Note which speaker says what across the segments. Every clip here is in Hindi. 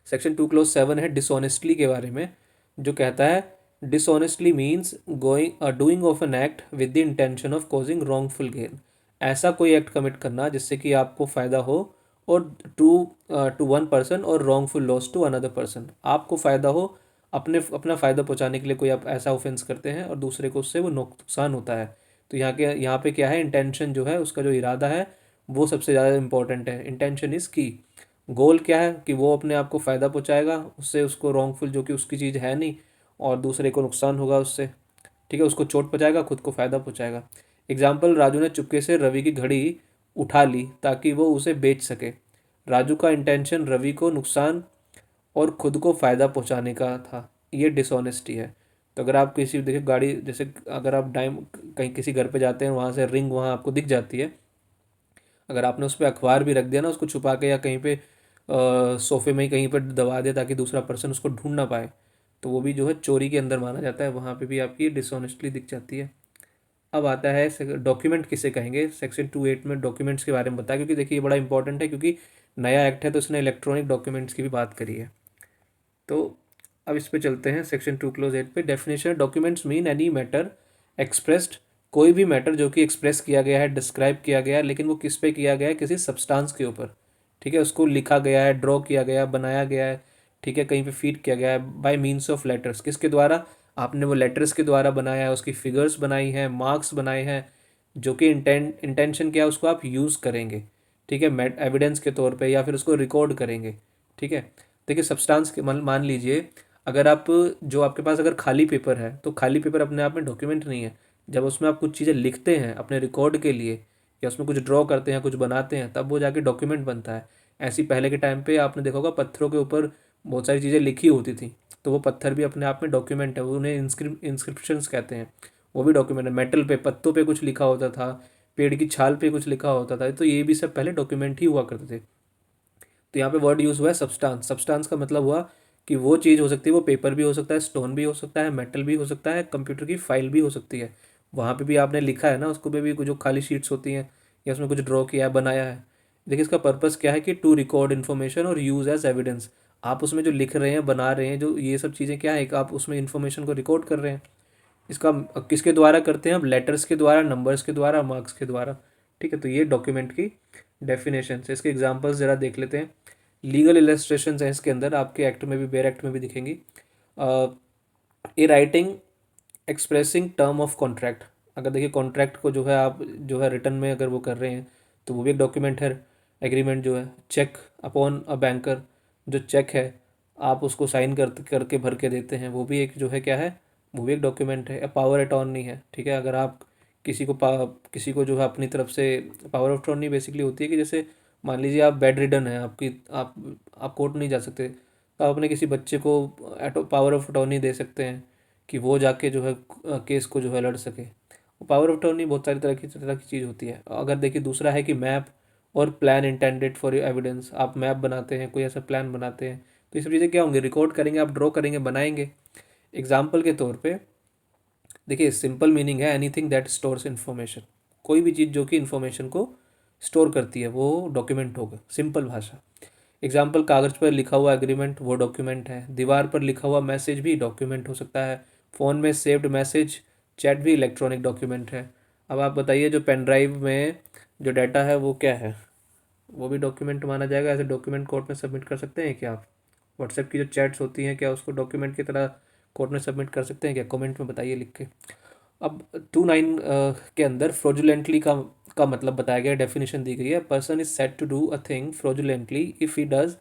Speaker 1: सेक्शन 2 क्लोज 7 है डिसऑनेस्टली के बारे में, जो कहता है dishonestly means going doing of an act with the intention of causing wrongful gain. ऐसा कोई एक्ट कमिट करना जिससे कि आपको फ़ायदा हो और टू टू वन पर्सन और wrongful loss to another person. आपको फ़ायदा हो, अपना फ़ायदा पहुंचाने के लिए कोई आप ऐसा ऑफेंस करते हैं और दूसरे को उससे वो नुकसान होता है। तो यहाँ पे क्या है, इंटेंशन जो है, उसका जो इरादा है वो सबसे ज़्यादा इंपॉर्टेंट है। इंटेंशन इज़ की। गोल क्या है कि वो अपने आप को फ़ायदा पहुंचाएगा, उससे उसको रॉन्गफुल जो कि उसकी चीज़ है नहीं, और दूसरे को नुकसान होगा उससे। ठीक है, उसको चोट पहुंचाएगा, खुद को फ़ायदा पहुंचाएगा। एग्जाम्पल, राजू ने चुपके से रवि की घड़ी उठा ली ताकि वो उसे बेच सके। राजू का इंटेंशन रवि को नुकसान और खुद को फ़ायदा पहुंचाने का था। ये डिसऑनेस्टी है। तो अगर आप किसी, देखिए गाड़ी, जैसे अगर आप डाइम कहीं किसी घर पे जाते हैं, वहाँ से रिंग वहाँ आपको दिख जाती है, अगर आपने उस पर अखबार भी रख दिया ना उसको छुपा के, या कहीं पे सोफे में ही कहीं पर दबा दिया ताकि दूसरा पर्सन उसको ढूंढ ना पाए, तो वो भी जो है चोरी के अंदर माना जाता है। वहाँ पे भी आपकी डिसऑनेस्टली दिख जाती है। अब आता है डॉक्यूमेंट किसे कहेंगे। सेक्शन 2(8) में डॉक्यूमेंट्स के बारे में बताया, क्योंकि देखिए ये बड़ा इंपॉर्टेंट है, क्योंकि नया एक्ट है तो इसने इलेक्ट्रॉनिक डॉक्यूमेंट्स की भी बात करी है। तो अब इस पे चलते हैं सेक्शन 2(8) पे। Definition, documents mean any matter expressed, कोई भी मैटर जो कि एक्सप्रेस किया गया है, डिस्क्राइब किया गया है, लेकिन वो किस पे किया गया है, किसी सब्सटेंस के ऊपर। ठीक है, उसको लिखा गया है, ड्रॉ किया गया है, बनाया गया है, ठीक है, कहीं पे फीड किया गया है बाय मीन्स ऑफ लेटर्स। किसके द्वारा? आपने वो लेटर्स के द्वारा बनाया है, उसकी फिगर्स बनाई हैं, मार्क्स बनाए हैं, जो कि इंटेंशन क्या है, उसको आप यूज़ करेंगे, ठीक है, एविडेंस के तौर पे, या फिर उसको रिकॉर्ड करेंगे। ठीक है, देखिए सब्सटेंस के मान लीजिए, अगर आप, जो आपके पास अगर खाली पेपर है, तो खाली पेपर अपने आप में डॉक्यूमेंट नहीं है। जब उसमें आप कुछ चीज़ें लिखते हैं अपने रिकॉर्ड के लिए, या उसमें कुछ ड्रॉ करते हैं, कुछ बनाते हैं, तब वो जाके डॉक्यूमेंट बनता है। ऐसी पहले के टाइम पे आपने देखा होगा पत्थरों के ऊपर बहुत सारी चीज़ें लिखी होती थी, तो वो पत्थर भी अपने आप में डॉक्यूमेंट है, वो उन्हें इंस्क्रिप्शंस कहते हैं, वो भी डॉक्यूमेंट है। मेटल पे, पत्तों पे कुछ लिखा होता था, पेड़ की छाल पे कुछ लिखा होता था, तो ये भी सब पहले डॉक्यूमेंट ही हुआ करते थे। तो यहाँ पे वर्ड यूज़ हुआ है सब्सटेंस। सब्सटेंस का मतलब हुआ कि वो चीज़ हो सकती है, वो पेपर भी हो सकता है, स्टोन भी हो सकता है, मेटल भी हो सकता है, कंप्यूटर की फाइल भी हो सकती है। वहाँ पे भी आपने लिखा है ना, उसको पे भी जो खाली शीट्स होती हैं, या उसमें कुछ ड्रॉ किया है, बनाया है। देखिए इसका पर्पज़ क्या है कि टू रिकॉर्ड इन्फॉर्मेशन और यूज़ एज एविडेंस। आप उसमें जो लिख रहे हैं, बना रहे हैं, जो ये सब चीज़ें क्या है, आप उसमें इन्फॉर्मेशन को रिकॉर्ड कर रहे हैं। इसका किसके द्वारा करते हैं? अब लेटर्स के द्वारा, नंबर्स के द्वारा, मार्क्स के द्वारा। ठीक है, तो ये डॉक्यूमेंट की डेफिनेशन है। इसके एग्जांपल्स ज़रा देख लेते हैं। लीगल इलस्ट्रेशन है इसके अंदर, आपके एक्ट में भी, बेयर एक्ट में भी दिखेंगी। A writing expressing term of contract. अगर देखिए कॉन्ट्रैक्ट को जो है आप जो है रिटर्न में अगर वो कर रहे हैं, तो वो भी एक डॉक्यूमेंट है। एग्रीमेंट जो है, चेक अपॉन अ बैंकर, जो चेक है आप उसको साइन करके भर के देते हैं, वो भी एक जो है क्या है, वो भी एक डॉक्यूमेंट है। पावर अटॉर्नी है, ठीक है, अगर आप किसी को जो है अपनी तरफ से, पावर ऑफ अटॉर्नी बेसिकली होती है कि जैसे मान लीजिए आप बेड रिडन है, आप कोर्ट नहीं जा सकते, तो आप अपने किसी बच्चे को पावर ऑफ अटॉर्नी दे सकते हैं कि वो जाके जो है केस को जो है लड़ सके। पावर ऑफ अटॉर्नी बहुत सारी तरह की चीज़ होती है। अगर देखिए दूसरा है कि मैप और प्लान इंटेंडेड फॉर एविडेंस। आप मैप बनाते हैं, कोई ऐसा प्लान बनाते हैं, तो ये सब चीज़ें क्या होंगी, रिकॉर्ड करेंगे, आप ड्रॉ करेंगे, बनाएंगे। एग्जाम्पल के तौर पे देखिए सिंपल मीनिंग है एनीथिंग दैट स्टोर्स इन्फॉर्मेशन। कोई भी चीज़ जो कि इन्फॉर्मेशन को स्टोर करती है वो डॉक्यूमेंट होगा, सिंपल भाषा। एग्जाम्पल, कागज़ पर लिखा हुआ एग्रीमेंट वो डॉक्यूमेंट है। दीवार पर लिखा हुआ मैसेज भी डॉक्यूमेंट हो सकता है। फ़ोन में सेव्ड मैसेज, चैट भी इलेक्ट्रॉनिक डॉक्यूमेंट है। अब आप बताइए जो पेन ड्राइव में जो डाटा है वो क्या है, वो भी डॉक्यूमेंट माना जाएगा। ऐसे डॉक्यूमेंट कोर्ट में सबमिट कर सकते हैं क्या आप? व्हाट्सएप की जो चैट्स होती हैं, क्या उसको डॉक्यूमेंट की तरह कोर्ट में सबमिट कर सकते हैं क्या? कमेंट में बताइए लिख के। अब 2(9) के अंदर फ्रॉडुलेंटली का मतलब बताया गया, डेफिनेशन दी गई है। Person is said to do a thing fraudulently if he does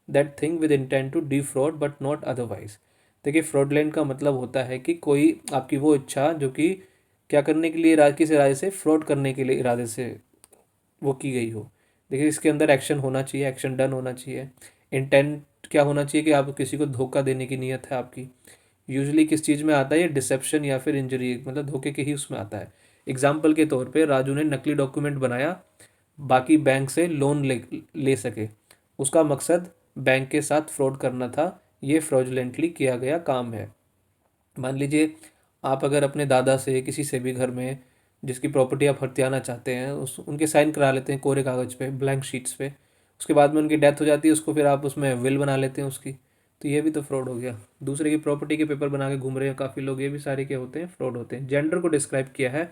Speaker 1: that thing with intent to defraud but not otherwise. देखिए फ्रॉडुलेंट का मतलब होता है कि कोई आपकी वो इच्छा जो कि क्या करने के लिए, किस इरादे से, फ्रॉड करने के लिए इरादे से वो की गई हो। देखिए इसके अंदर एक्शन होना चाहिए, एक्शन डन होना चाहिए। इंटेंट क्या होना चाहिए कि आप किसी को धोखा देने की नीयत है आपकी। यूजुअली किस चीज़ में आता है ये, डिसेप्शन या फिर इंजरी, मतलब धोखे के ही उसमें आता है। एग्जाम्पल के तौर पे राजू ने नकली डॉक्यूमेंट बनाया बाकी बैंक से लोन ले सके। उसका मकसद बैंक के साथ फ्रॉड करना था। ये फ्रॉडुलेंटली किया गया काम है। मान लीजिए आप अगर अपने दादा से, किसी से भी घर में जिसकी प्रॉपर्टी आप हथियाना चाहते हैं, उस उनके साइन करा लेते हैं कोरे कागज़ पे, ब्लैंक शीट्स पे, उसके बाद में उनकी डेथ हो जाती है, उसको फिर आप उसमें विल बना लेते हैं उसकी, तो ये भी तो फ्रॉड हो गया। दूसरे की प्रॉपर्टी के पेपर बना के घूम रहे हैं काफ़ी लोग, ये भी सारे क्या होते हैं, फ्रॉड होते हैं। जेंडर को डिस्क्राइब किया है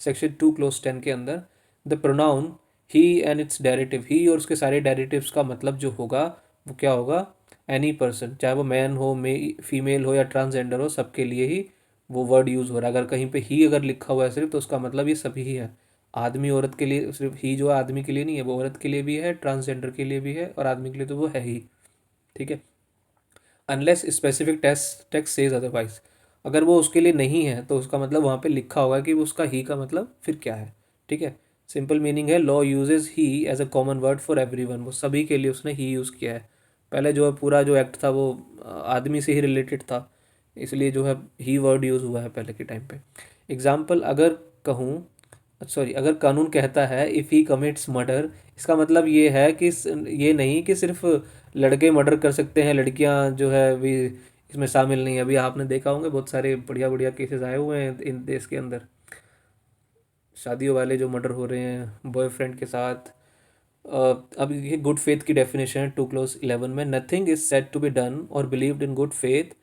Speaker 1: सेक्शन 2 क्लोज 10 के अंदर। The pronoun he and its derivative, he और उसके सारे डेरिटिव्स का मतलब जो होगा वो क्या होगा, एनी पर्सन, चाहे वो मैन हो, फीमेल हो या ट्रांसजेंडर हो, सबके लिए ही वो वर्ड यूज़ हो रहा है। अगर कहीं पे ही अगर लिखा हुआ है सिर्फ, तो उसका मतलब ये सभी ही है। आदमी औरत के लिए सिर्फ ही जो है आदमी के लिए नहीं है, वो औरत के लिए भी है, ट्रांसजेंडर के लिए भी है, और आदमी के लिए तो वो है ही। ठीक है, unless specific text says otherwise, अगर वो उसके लिए नहीं है तो उसका मतलब वहाँ पे लिखा होगा कि उसका ही का मतलब फिर क्या है। ठीक है, सिंपल मीनिंग है law uses he as a common word for everyone, वो सभी के लिए उसने ही यूज़ किया है। पहले जो है पूरा जो एक्ट था वो आदमी से ही रिलेटेड था, इसलिए जो है ही वर्ड यूज़ हुआ है पहले के टाइम पे। एग्जाम्पल अगर कहूँ, सॉरी, अगर कानून कहता है इफ़ ही कमिट्स मर्डर, इसका मतलब ये है कि ये नहीं कि सिर्फ लड़के मर्डर कर सकते हैं, लड़कियां जो है भी इसमें शामिल नहीं है। अभी आपने देखा होंगे बहुत सारे बढ़िया बढ़िया केसेस आए हुए हैं इन देश के अंदर, शादियों वाले जो मर्डर हो रहे हैं बॉयफ्रेंड के साथ। अब ये गुड फेथ की डेफिनेशन है 2 क्लोज 11 में, nothing is said to be done और believed in good faith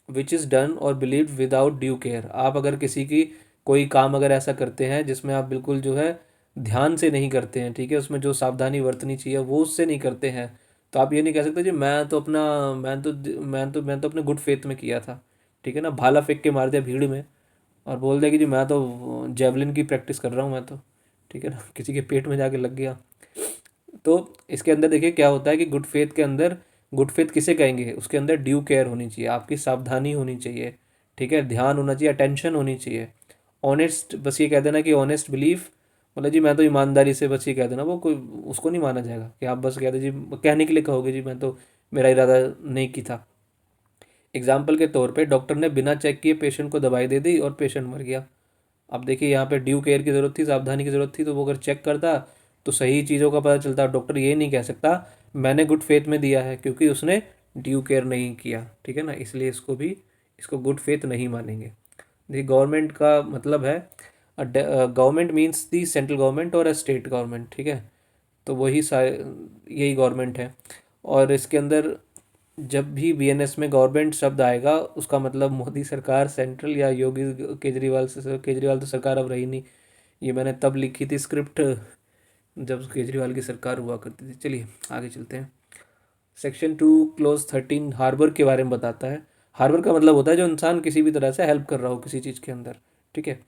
Speaker 1: which is done और बिलीव्ड विदाउट ड्यू केयर। आप अगर किसी की कोई काम अगर ऐसा करते हैं जिसमें आप बिल्कुल जो है ध्यान से नहीं करते हैं, ठीक है, उसमें जो सावधानी बरतनी चाहिए वो उससे नहीं करते हैं, तो आप ये नहीं कह सकते जी मैं तो अपना, मैं तो अपने गुड फेथ में किया था। ठीक है ना, भाला फेंक के मार दिया भीड़ में और बोल दिया कि जी मैं तो जेवलिन की प्रैक्टिस कर रहा हूँ मैं तो, ठीक है ना, किसी के पेट में जाके लग गया। तो इसके अंदर देखिए क्या होता है कि गुड फेथ के अंदर, गुड फेथ किसे कहेंगे, उसके अंदर ड्यू केयर होनी चाहिए, आपकी सावधानी होनी चाहिए, ठीक है, ध्यान होना चाहिए, अटेंशन होनी चाहिए। ऑनेस्ट, बस ये कह देना कि ऑनेस्ट बिलीफ, मतलब जी मैं तो ईमानदारी से, बस ये कह देना, वो कोई उसको नहीं माना जाएगा कि आप बस कह दे जी, कहने के लिए कहोगे जी मैं तो, मेरा इरादा नहीं की था। एग्जाम्पल के तौर पे डॉक्टर ने बिना चेक किए पेशेंट को दवाई दे दी और पेशेंट मर गया। अब देखिए यहाँ पे ड्यू केयर की ज़रूरत थी, सावधानी की ज़रूरत थी, तो वो अगर चेक करता तो सही चीज़ों का पता चलता। डॉक्टर ये नहीं कह सकता मैंने गुड फेथ में दिया है, क्योंकि उसने ड्यू केयर नहीं किया। ठीक है ना, इसलिए इसको भी, इसको गुड फेथ नहीं मानेंगे। देखिए गवर्नमेंट का मतलब है, government means the central government और अ स्टेट गवर्नमेंट। ठीक है, तो वही यही गवर्नमेंट है। और इसके अंदर जब भी बीएनएस में गवर्नमेंट शब्द आएगा उसका मतलब मोदी सरकार, सेंट्रल, या योगी केजरीवाल से, केजरीवाल तो सरकार अब रही नहीं, ये मैंने तब लिखी थी स्क्रिप्ट जब केजरीवाल की सरकार हुआ करती थी। चलिए आगे चलते हैं। सेक्शन 2 क्लोज 13 हार्बर के बारे में बताता है। हार्बर का मतलब होता है जो इंसान किसी भी तरह से हेल्प कर रहा हो किसी चीज़ के अंदर। ठीक है,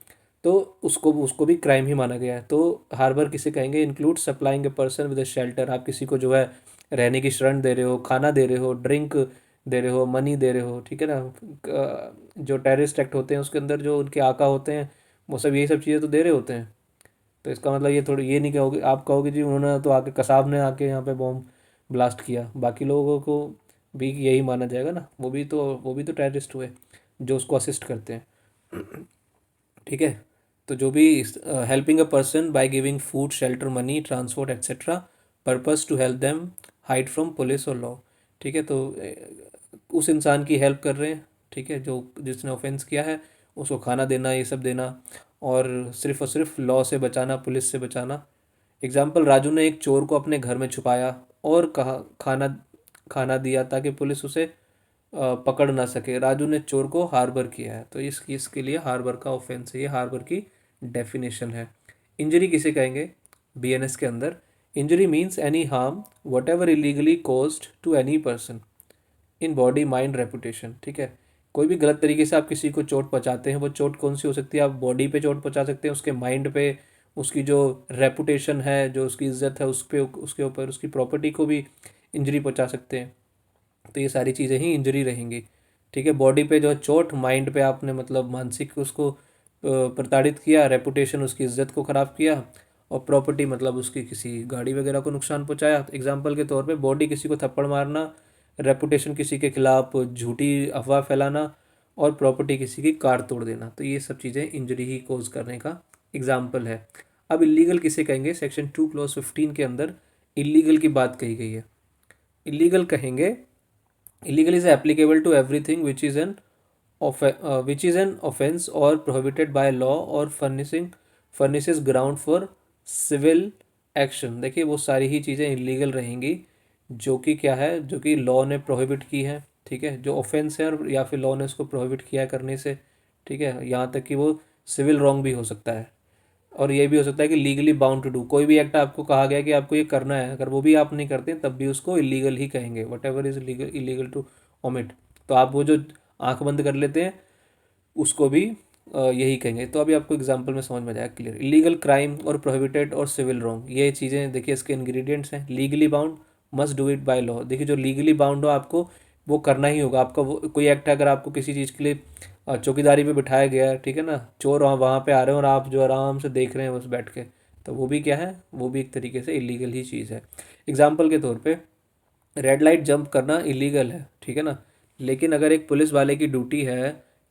Speaker 1: तो उसको उसको भी क्राइम ही माना गया है। तो हार्बर किसे कहेंगे, include supplying a person with a shelter, आप किसी को जो है रहने की शरण दे रहे हो, खाना दे रहे हो, ड्रिंक दे रहे हो, मनी दे रहे हो। ठीक है ना, जो टेररिस्ट एक्ट होते हैं उसके अंदर जो उनके आका होते हैं वो सब यही सब चीज़ें तो दे रहे होते हैं। तो इसका मतलब ये थोड़ी, ये नहीं कहोगे, आप कहोगे जी उन्होंने तो आके, कसाब ने आके यहाँ पे बॉम्ब ब्लास्ट किया, बाकी लोगों को भी यही माना जाएगा ना, वो भी तो टेररिस्ट हुए जो उसको असिस्ट करते हैं। ठीक है, तो जो भी helping a person by giving food, shelter, money, transport etcetera, purpose to help them hide from police और लॉ। ठीक है, तो उस इंसान की हेल्प कर रहे हैं, ठीक है, जो जिसने ऑफेंस किया है, उसको खाना देना, ये सब देना, और सिर्फ लॉ से बचाना, पुलिस से बचाना। एग्जाम्पल, राजू ने एक चोर को अपने घर में छुपाया और कहा खाना खाना दिया ताकि पुलिस उसे पकड़ ना सके। राजू ने चोर को हार्बर किया है, तो इस केस के लिए हार्बर का ऑफेंस है, ये हार्बर की डेफिनेशन है। इंजरी किसे कहेंगे बीएनएस के अंदर, injury means any harm whatever illegally caused to any person in body, mind, reputation. ठीक है, कोई भी गलत तरीके से आप किसी को चोट पहुंचाते हैं, वो चोट कौन सी हो सकती है, आप बॉडी पे चोट पहुंचा सकते हैं, उसके माइंड पे, उसकी जो रेपुटेशन है, जो उसकी इज्जत है, उस पे, उसके ऊपर, उसकी प्रॉपर्टी को भी इंजरी पहुंचा सकते हैं। तो ये सारी चीज़ें ही इंजरी रहेंगी। ठीक है, बॉडी पे जो है चोट, माइंड पे आपने मतलब मानसिक उसको प्रताड़ित किया, रेपुटेशन उसकी इज्जत को ख़राब किया, और प्रॉपर्टी मतलब उसकी किसी गाड़ी वगैरह को नुकसान पहुंचाया। एग्जाम्पल के तौर पे बॉडी किसी को थप्पड़ मारना, रेपुटेशन किसी के खिलाफ झूठी अफवाह फैलाना, और प्रॉपर्टी किसी की कार तोड़ देना, तो ये सब चीज़ें इंजरी ही कोज करने का एग्जाम्पल है। अब इलीगल किसे कहेंगे, सेक्शन 2 क्लोज 15 के अंदर इलीगल की बात कही गई है। इलीगल कहेंगे, illegal is applicable to everything which is an offense or prohibited by law or furnishes ground for civil action, देखिए वो सारी ही चीज़ें इलीगल रहेंगी जो कि क्या है, जो कि लॉ ने प्रोहिबिट की है, ठीक है, जो ऑफेंस है, और या फिर लॉ ने उसको प्रोहिबिट किया है करने से, ठीक है, यहाँ तक कि वो सिविल रॉन्ग भी हो सकता है। और ये भी हो सकता है कि लीगली बाउंड टू डू, कोई भी एक्ट आपको कहा गया कि आपको ये करना है, अगर वो भी आप नहीं करते तब भी उसको इलीगल ही कहेंगे, whatever is legal illegal to omit. तो आप वो जो आंख बंद कर लेते हैं उसको भी यही कहेंगे। तो अभी आपको एग्जांपल में समझ में जाएगा क्लियर। इलीगल क्राइम और प्रोहिबिटेड और सिविल रॉन्ग, ये चीज़ें देखिए इसके इंग्रेडिएंट्स हैं। Legally bound, must do it by law, देखिए जो लीगली बाउंड हो आपको वो करना ही होगा। आपका वो कोई एक्ट है, अगर आपको किसी चीज़ के लिए चौकीदारी पे बिठाया गया है, ठीक है ना, चोर वहाँ पे आ रहे हैं और आप जो आराम से देख रहे हैं बस बैठ के, तो वो भी क्या है, वो भी एक तरीके से इलीगल ही चीज़ है। एग्जाम्पल के तौर पे रेड लाइट जंप करना इलीगल है, ठीक है ना, लेकिन अगर एक पुलिस वाले की ड्यूटी है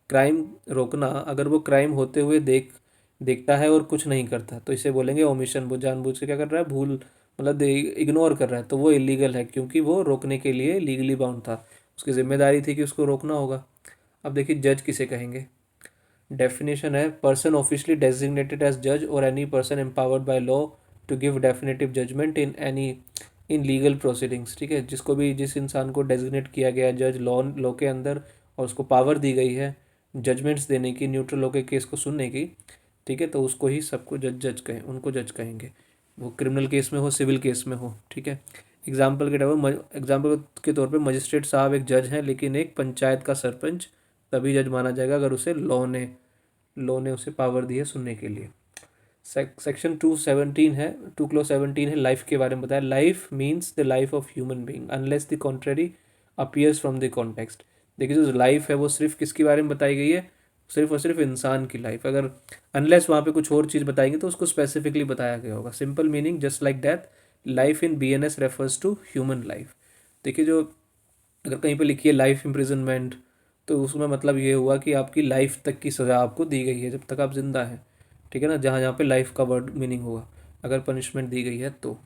Speaker 1: क्राइम रोकना, अगर वो क्राइम होते हुए देखता है और कुछ नहीं करता तो इसे बोलेंगे ओमिशन, वो जानबूझ के क्या कर रहा है, भूल मतलब इग्नोर कर रहा है, तो वो इलीगल है क्योंकि वो रोकने के लिए लीगली बाउंड था, उसकी जिम्मेदारी थी कि उसको रोकना होगा। अब देखिए जज किसे कहेंगे। डेफिनेशन है पर्सन ऑफिशियली डेजिग्नेटेड एज जज और any person empowered by law to give definitive judgment in legal proceedings, ठीक है, जिसको भी जिस इंसान को डेजिग्नेट किया गया है जज लॉ लॉ के अंदर, और उसको पावर दी गई है जजमेंट्स देने की, न्यूट्रल होकर केस को सुनने की, ठीक है, तो उसको ही सबको जज कहें, उनको जज कहेंगे, वो क्रिमिनल केस में हो सिविल केस में हो, ठीक है। एग्जाम्पल के तौर पे मजिस्ट्रेट साहब एक जज हैं लेकिन एक पंचायत का सरपंच तभी जज माना जाएगा अगर उसे लॉ ने उसे पावर दी है सुनने के लिए। सेक्शन 217 है, 2 क्लॉज 17 है, लाइफ के बारे में बताया। Life means the life of human being unless the contrary appears from the context. देखिए जो लाइफ है वो सिर्फ किसके बारे में बताई गई है, सिर्फ और सिर्फ इंसान की लाइफ, अगर अनलेस वहाँ पे कुछ और चीज़ बताएंगे तो उसको स्पेसिफिकली बताया गया होगा। Simple meaning just like that, life in BNS refers to human life. देखिए जो अगर कहीं पे लिखी है लाइफ इम्प्रिजनमेंट, तो उसमें मतलब ये हुआ कि आपकी लाइफ तक की सज़ा आपको दी गई है जब तक आप जिंदा हैं, ठीक है ना, जहाँ जहाँ पे लाइफ का वर्ड मीनिंग होगा अगर पनिशमेंट दी गई है तो।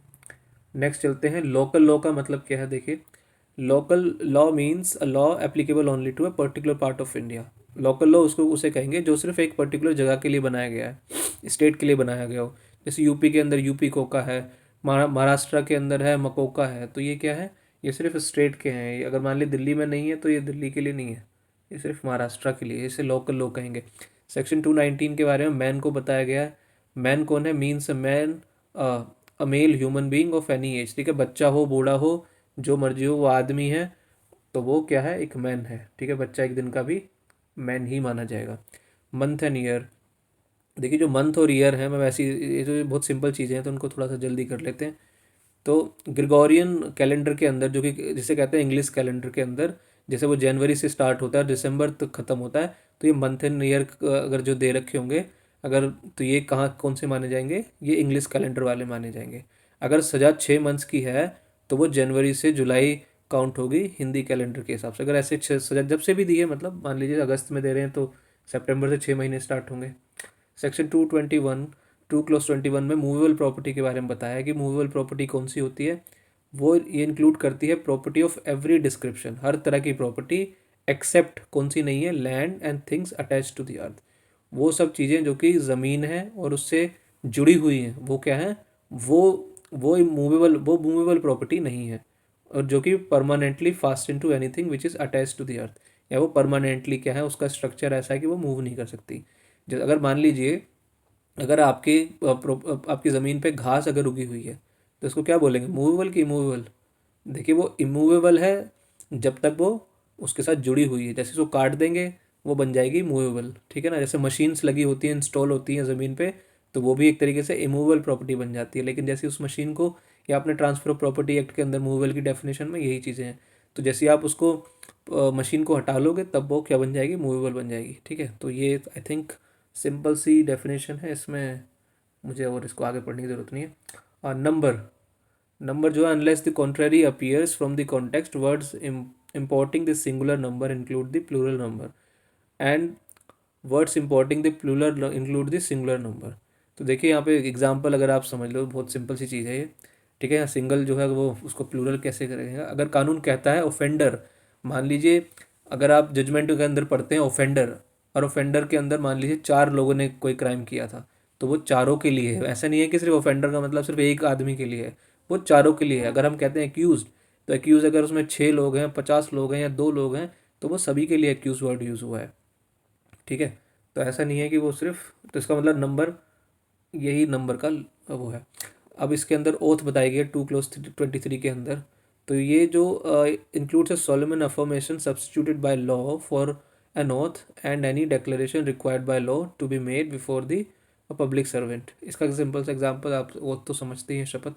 Speaker 1: नेक्स्ट चलते हैं, लोकल लॉ का मतलब क्या है। देखिए local law means a law applicable only to a particular part of India. Local law उसको उसे कहेंगे जो सिर्फ एक पर्टिकुलर जगह के लिए बनाया गया है, स्टेट के लिए बनाया गया हो। जैसे यूपी के अंदर यूपी कोका है, महाराष्ट्र के अंदर है मकोका है, तो ये क्या है, ये सिर्फ स्टेट के हैं। अगर मान ली दिल्ली में नहीं है तो ये दिल्ली के लिए नहीं है, ये सिर्फ महाराष्ट्र के लिए, इसे लोकल लॉ कहेंगे। सेक्शन 219 के बारे में मैन को बताया गया है। मैन कौन है, means a man, a male human being of any age, ठीक है, बच्चा हो बूढ़ा हो जो मर्जी हो वो आदमी है, तो वो क्या है, एक मैन है, ठीक है, बच्चा एक दिन का भी मैन ही माना जाएगा। मंथ एंड ईयर, देखिए जो मंथ और ईयर है, मैं वैसे ये जो बहुत सिंपल चीज़ें हैं तो उनको थोड़ा सा जल्दी कर लेते हैं। तो ग्रिगोरियन कैलेंडर के अंदर, जो कि जिसे कहते हैं इंग्लिश कैलेंडर के अंदर, जैसे वो जनवरी से स्टार्ट होता है दिसंबर तक ख़त्म होता है, तो ये मंथ एंड ईयर अगर जो दे रखे होंगे अगर, तो ये कहाँ कौन से माने जाएंगे, ये इंग्लिश कैलेंडर वाले माने जाएंगे। अगर सजा 6 मंथ्स की है तो वो जनवरी से जुलाई काउंट होगी हिंदी कैलेंडर के हिसाब से। अगर ऐसे सजा जब से भी दी है, मतलब मान लीजिए अगस्त में दे रहे हैं तो सितंबर से 6 महीने स्टार्ट होंगे। सेक्शन 221, 2 क्लॉज 21 में मूवेबल प्रॉपर्टी के बारे में बताया कि मूवेबल प्रॉपर्टी कौन सी होती है, वो ये इंक्लूड करती है प्रॉपर्टी ऑफ एवरी डिस्क्रिप्शन, हर तरह की प्रॉपर्टी, एक्सेप्ट कौन सी नहीं है, land and things attach to the earth. वो सब चीज़ें जो कि ज़मीन है और उससे जुड़ी हुई हैं वो क्या है, वो वो मूवेबल प्रॉपर्टी नहीं है, और जो कि permanently fast into anything which is attach to the earth, या वो परमानेंटली क्या है, उसका स्ट्रक्चर ऐसा है कि वो मूव नहीं कर सकती। जो अगर मान लीजिए अगर आपकी ज़मीन पे घास अगर उगी हुई है तो उसको क्या बोलेंगे, मूवेबल की इमूवेबल। देखिए वो इमूवेबल है जब तक वो उसके साथ जुड़ी हुई है, जैसे उसको काट देंगे वो बन जाएगी मूवेबल, ठीक है ना। जैसे मशीन्स लगी होती हैं, इंस्टॉल होती हैं ज़मीन पे, तो वो भी एक तरीके से इमूवेबल प्रॉपर्टी बन जाती है, लेकिन जैसे उस मशीन को, या अपने ट्रांसफर ऑफ प्रॉपर्टी एक्ट के अंदर मूवेबल की डेफिनेशन में यही चीज़ें हैं, तो जैसे आप उसको मशीन को हटा लोगे तब वो क्या बन जाएगी, मूवेबल बन जाएगी, ठीक है। तो ये आई थिंक सिंपल सी डेफिनेशन है, इसमें मुझे और इसको आगे पढ़ने की ज़रूरत नहीं है। और नंबर जो है, unless the contrary appears from the context words importing the singular number include the plural number and words importing the plural include the singular number। तो देखिए यहाँ पे एग्जांपल अगर आप समझ लो, बहुत सिंपल सी चीज़ है ये, ठीक है। सिंगल जो है वो उसको प्लूरल कैसे करेगा, अगर कानून कहता है ऑफेंडर, मान लीजिए अगर आप जजमेंट के अंदर पढ़ते हैं ऑफेंडर, और ऑफेंडर के अंदर मान लीजिए 4 लोगों ने कोई क्राइम किया था, तो वो चारों के लिए है। ऐसा नहीं है कि सिर्फ ऑफेंडर का मतलब सिर्फ एक आदमी के लिए है, वो चारों के लिए है। अगर हम कहते हैं एक्यूज, तो एक्यूज अगर उसमें 6 लोग हैं, 50 लोग हैं या 2 लोग हैं, तो वो सभी के लिए एक्यूज वर्ड यूज़ हुआ है। ठीक है। तो ऐसा नहीं है कि वो सिर्फ, तो इसका मतलब नंबर, यही नंबर का वो है। अब इसके अंदर ओथ बताई गई है 2 क्लॉज 23 के अंदर। तो ये जो includes a solemn affirmation substituted by law for an oath and any declaration required by law to be made before the public servant. इसका सिंपल सा एग्जांपल, आप ओथ तो समझते ही हैं, शपथ।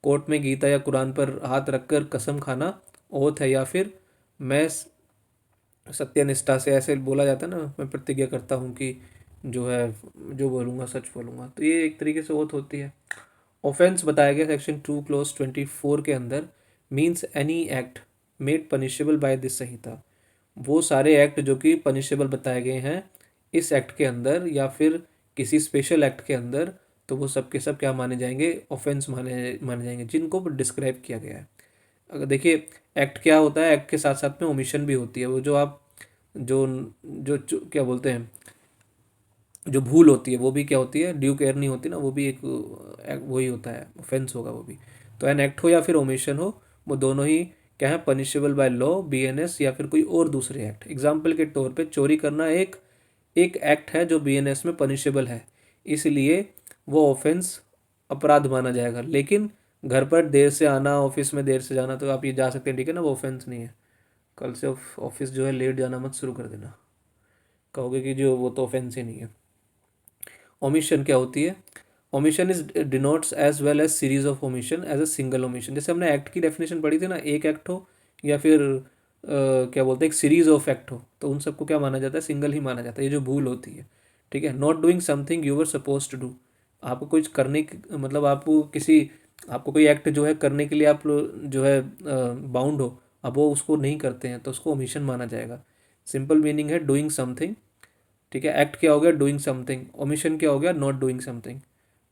Speaker 1: कोर्ट में गीता या कुरान पर हाथ रखकर कसम खाना ओथ है, या फिर मैं सत्यनिष्ठा से, ऐसे बोला जाता है ना, मैं प्रतिज्ञा करता हूँ कि जो है, जो बोलूँगा सच बोलूँगा, तो ये एक तरीके से ओथ होती है। ऑफेंस बताया गया सेक्शन 2 क्लॉज 24 के अंदर, means any act made punishable by this Sanhita. वो सारे एक्ट जो कि पनिशेबल बताए गए हैं इस एक्ट के अंदर या फिर किसी स्पेशल एक्ट के अंदर, तो वो सब के सब क्या माने जाएंगे, ऑफेंस माने माने जाएंगे, जिनको डिस्क्राइब किया गया है। अगर देखिए, एक्ट क्या होता है, एक्ट के साथ साथ में ओमिशन भी होती है। वो जो आप जो जो क्या बोलते हैं, जो भूल होती है वो भी क्या होती है, ड्यू केयर नहीं होती ना, वो भी एक वही होता है, ऑफेंस होगा वो भी। तो एन एक्ट हो या फिर ओमिशन हो, वो दोनों ही क्या है, पनिशेबल बाय लॉ, बीएनएस या फिर कोई और दूसरे एक्ट। एग्जाम्पल के तौर पे चोरी करना एक एक एक्ट है जो बीएनएस में पनिशेबल है, इसलिए वो ऑफेंस अपराध माना जाएगा। लेकिन घर पर देर से आना, ऑफिस में देर से जाना, तो आप ये जा सकते हैं, ठीक है ना, वो ऑफेंस नहीं है। कल से ऑफिस जो है लेट जाना मत शुरू कर देना, कहोगे कि जो वो तो ऑफेंस ही नहीं है। ओमिशन क्या होती है, omission is denotes as well as series of omission as a single omission. जैसे हमने एक्ट की डेफिनेशन पढ़ी थी ना, एक एक्ट हो या फिर क्या बोलते हैं, एक सीरीज ऑफ एक्ट हो, तो उन सबको क्या माना जाता है, सिंगल ही माना जाता है, ये जो भूल होती है। ठीक है। Not doing something you were suppose to do, आपको कुछ करने मतलब आपको किसी, आपको कोई एक्ट जो है करने के लिए आप जो है बाउंड हो, अब वो उसको नहीं करते हैं, तो उसको ओमिशन माना जाएगा। सिंपल मीनिंग है डूइंग समथिंग। ठीक है। एक्ट क्या हो गया, डूइंग समथिंग। ओमिशन क्या हो गया, नॉट डूइंग समथिंग।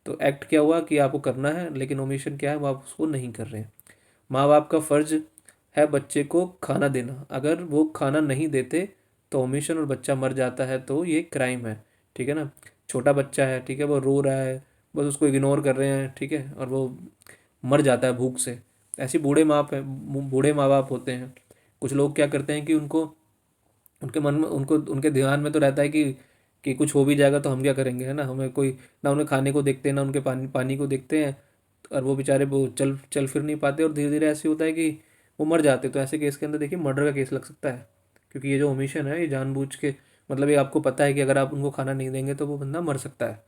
Speaker 1: तो एक्ट क्या हुआ कि आपको करना है, लेकिन ओमिशन क्या है, वो आप उसको नहीं कर रहे हैं। माँ बाप का फर्ज है बच्चे को खाना देना, अगर वो खाना नहीं देते तो ओमिशन और बच्चा मर जाता है, तो ये क्राइम है। ठीक है ना। छोटा बच्चा है, ठीक है, वो रो रहा है, बस उसको इग्नोर कर रहे हैं, ठीक है, और वो मर जाता है भूख से। ऐसे बूढ़े माँ बाप होते हैं। कुछ लोग क्या करते हैं कि उनको, उनके मन में, उनको उनके ध्यान में तो रहता है कि कुछ हो भी जाएगा तो हम क्या करेंगे, है ना, हमें कोई ना, उन्हें खाने को देखते हैं ना उनके पानी पानी को देखते हैं, और वो बेचारे वो चल चल फिर नहीं पाते, और धीरे धीरे ऐसे होता है कि वो मर जाते। तो ऐसे केस के अंदर देखिए मर्डर का केस लग सकता है, क्योंकि ये जो ओमिशन है ये जानबूझ के, मतलब ये आपको पता है कि अगर आप उनको खाना नहीं देंगे तो वो बंदा मर सकता है।